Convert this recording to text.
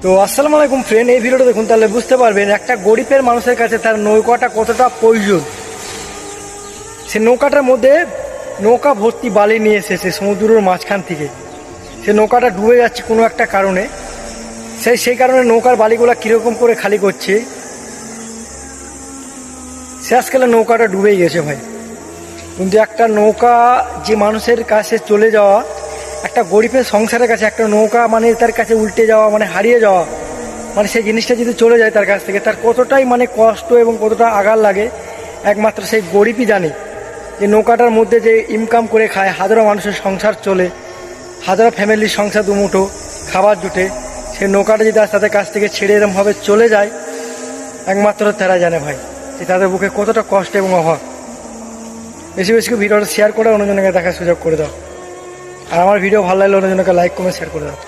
তো আসসালামু আলাইকুম ফ্রেন্ড, এই ভিডিওটা দেখুন তাহলে বুঝতে পারবেন একটা গরিবের মানুষের কাছে তার নৌকাটা কতটা প্রয়োজন। সে নৌকাটার মধ্যে নৌকা ভর্তি বালি নিয়ে এসেছে সমুদ্রের মাঝখান থেকে। সে নৌকাটা ডুবে যাচ্ছে কোনো একটা কারণে, সেই কারণে নৌকার বালিগুলা কীরকম করে খালি করছে। শেষকালে নৌকাটা ডুবেই গেছে ভাই। কিন্তু একটা নৌকা যে মানুষের কাছে চলে যাওয়া, একটা গরিবের সংসারের কাছে একটা নৌকা মানে তার কাছে উল্টে যাওয়া মানে হারিয়ে যাওয়া, মানে সেই জিনিসটা যদি চলে যায় তার কাছ থেকে, তার কতটাই মানে কষ্ট এবং কতটা আঘাত লাগে একমাত্র সেই গরিবই জানে। যে নৌকাটার মধ্যে যে ইনকাম করে খায়, হাজারো মানুষের সংসার চলে, হাজারো ফ্যামিলির সংসার দুমুঠো খাবার জুটে, সেই নৌকাটা যদি আজ তাদের কাছ থেকে ছেড়ে এরমভাবে চলে যায়, একমাত্র তারা জানে ভাই যে তাদের বুকে কতটা কষ্ট এবং অভাব। বেশি বেশি ভিডিওটা শেয়ার করে অন্যজনকে দেখার সুযোগ করে দাও। আর আমার ভিডিও ভালো লাগলে অন্যজনকে লাইক কমেন্ট শেয়ার করে দাও।